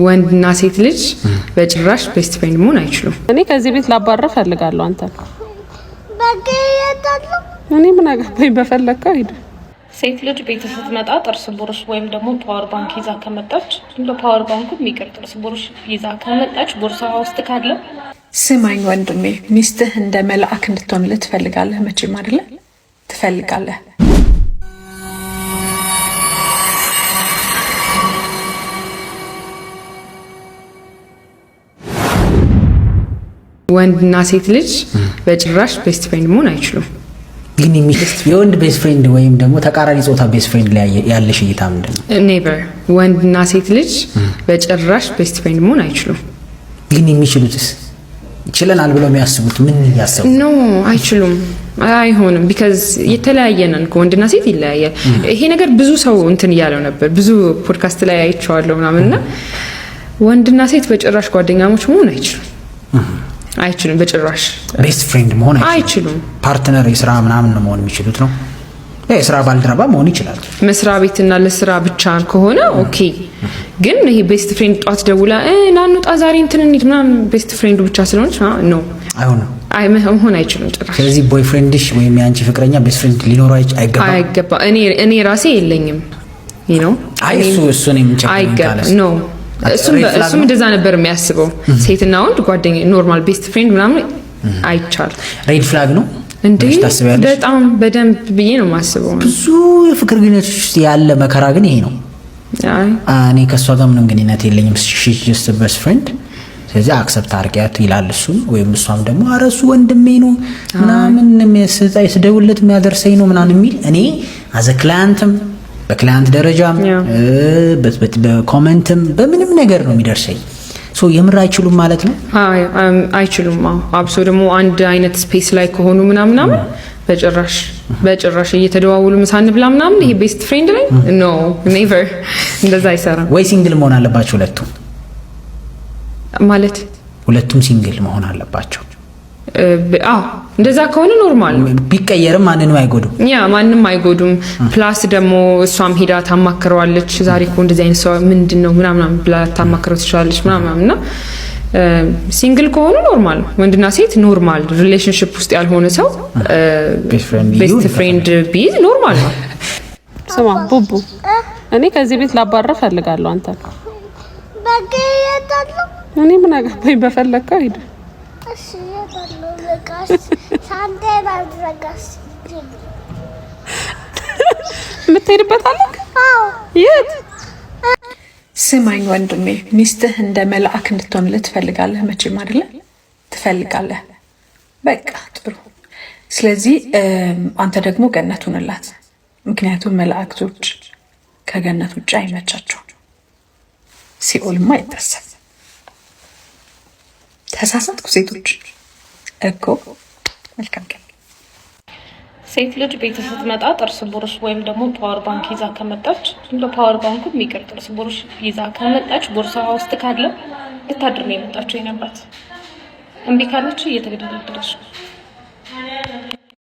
ወንድና ሴት ልጅ በጭራሽ ቤስት ፍሬንድ መሆን አይችሉም። እኔ ከዚህ ቤት ላባረር ፈልጋለሁ። አንተ እኔ ምን አገባኝ? በፈለከው ሂድ። ሴት ልጅ ቤት ስትመጣ ጥርስ ብሩሽ ወይም ደግሞ ፓወር ባንክ ይዛ ከመጣች እንደ ፓወር ባንኩ የሚቀር ጥርስ ብሩሽ ይዛ ከመጣች ቦርሳዋ ውስጥ ካለ ስማኝ ወንድሜ፣ ሚስትህ እንደ መልአክ እንድትሆንልህ ትፈልጋለህ? መቼም አይደለ? ትፈልጋለህ። ወንድና ሴት ልጅ በጭራሽ ቤስት ፍሬንድ መሆን አይችሉም። ግን የወንድ ቤስት ፍሬንድ ወይም ደግሞ ተቃራኒ ጾታ ቤስት ፍሬንድ ላይ ያለሽ እይታ ምንድነው? ኔቨር። ወንድና ሴት ልጅ በጭራሽ ቤስት ፍሬንድ መሆን አይችሉም። ግን የሚችሉትስ ይችላል ብለው የሚያስቡት ምን ያስቡ? ኖ አይችሉም፣ አይሆንም። ቢካዝ የተለያየ ነን። ወንድና ሴት ይለያያል። ይሄ ነገር ብዙ ሰው እንትን እያለው ነበር፣ ብዙ ፖድካስት ላይ አይቼዋለሁ ምናምንና ወንድና ሴት በጭራሽ ጓደኛሞች መሆን አይችሉም። አይችሉም በጭራሽ። ቤስት ፍሬንድ መሆን አይችሉም። ፓርትነር የሥራ ምናምን ነው መሆን የሚችሉት ነው። የሥራ ባልደረባ መሆን ይችላል። መስሪያ ቤትና ለሥራ ብቻ ከሆነ ኦኬ። ግን ይሄ ቤስት ፍሬንድ ጧት ደውላ ና እንውጣ ዛሬ እንትን እንሂድ ምናምን ቤስት ፍሬንዱ ብቻ ስለሆነች ነው አይሆንም፣ መሆን አይችሉም ጭራሽ። ስለዚህ ቦይፍሬንድሽ ወይም የአንቺ ፍቅረኛ ቤስት ፍሬንድ ሊኖረው አይገባም። እኔ ራሴ የለኝም ነው። እሱ ነው የምንጨክነው ነው። እሱም እንደዛ ነበር የሚያስበው። ሴትና ወንድ ጓደኛ ኖርማል ቤስት ፍሬንድ ምናምን አይቻል። ሬድ ፍላግ ነው እንዴ? በጣም በደንብ ብዬ ነው የማስበው። ብዙ የፍቅር ግንኙነቶች ውስጥ ያለ መከራ ግን ይሄ ነው። እኔ ከሷ ጋር ምንም ግንኙነት የለኝም ሺ ጀስት ቤስት ፍሬንድ፣ ስለዚህ አክሰፕት አድርጊያት ይላል እሱም ወይም እሷም ደግሞ ኧረ እሱ ወንድሜ ነው ምናምን ስደውልለት የሚያደርሰኝ ነው ምናምን የሚል እኔ አዘ ክላይንትም በክላይንት ደረጃም በኮሜንትም በምንም ነገር ነው የሚደርሰኝ። ሶ የምር አይችሉም ማለት ነው። አይችሉም። አብሶ ደግሞ አንድ አይነት ስፔስ ላይ ከሆኑ ምናምን በጭራሽ እየተደዋወሉ ምሳ እንብላ ምናምን ይሄ ቤስት ፍሬንድ ላይ ኖ ኔቨር፣ እንደዛ አይሰራም። ወይ ሲንግል መሆን አለባቸው ማለት ሁለቱም ሲንግል መሆን አለባቸው። እንደዛ ከሆነ ኖርማል ቢቀየርም ማንንም አይጎዱም። ማንንም አይጎዱም። ፕላስ ደግሞ እሷም ሄዳ ታማክረዋለች። ዛሬ እኮ እንደዚህ አይነት ሰው ምንድነው ምናምን ብላ ታማክረው ትችላለች ምናምንና ሲንግል ከሆኑ ኖርማል ወንድና ሴት ኖርማል ሪሌሽንሺፕ ውስጥ ያልሆነ ሰው ቤስት ፍሬንድ ቢይዝ ኖርማል ነው። ስማ ቡቡ፣ እኔ ከዚህ ቤት ላባረር ፈልጋለሁ። አንተ እኔ ምን አገባኝ? በፈለከው ሂድ። የምትሄድበት አለ? የት? ስማኝ ወንድሜ፣ ሚስትህ እንደ መልአክ እንድትሆንልህ ትፈልጋለህ? መቼም አይደለ? ትፈልጋለህ። በቃ ጥሩ። ስለዚህ አንተ ደግሞ ገነት ሁንላት። ምክንያቱም መላእክቶች ከገነት ውጭ አይመቻቸውም፣ ሲኦልማ አይታሰብም። ተሳሳትኩ ሴቶች እኮ። መልካም ቀን። ሴት ልጅ ቤት ስትመጣ ጥርስ ብሩሽ ወይም ደግሞ ፓወር ባንክ ይዛ ከመጣች እንደ ፓወር ባንኩ የሚቀር ጥርስ ብሩሽ ይዛ ከመጣች ቦርሳዋ ውስጥ ካለ ልታድር ነው የመጣችው የነባት። እምቢ ካለች እየተገደለች ነው።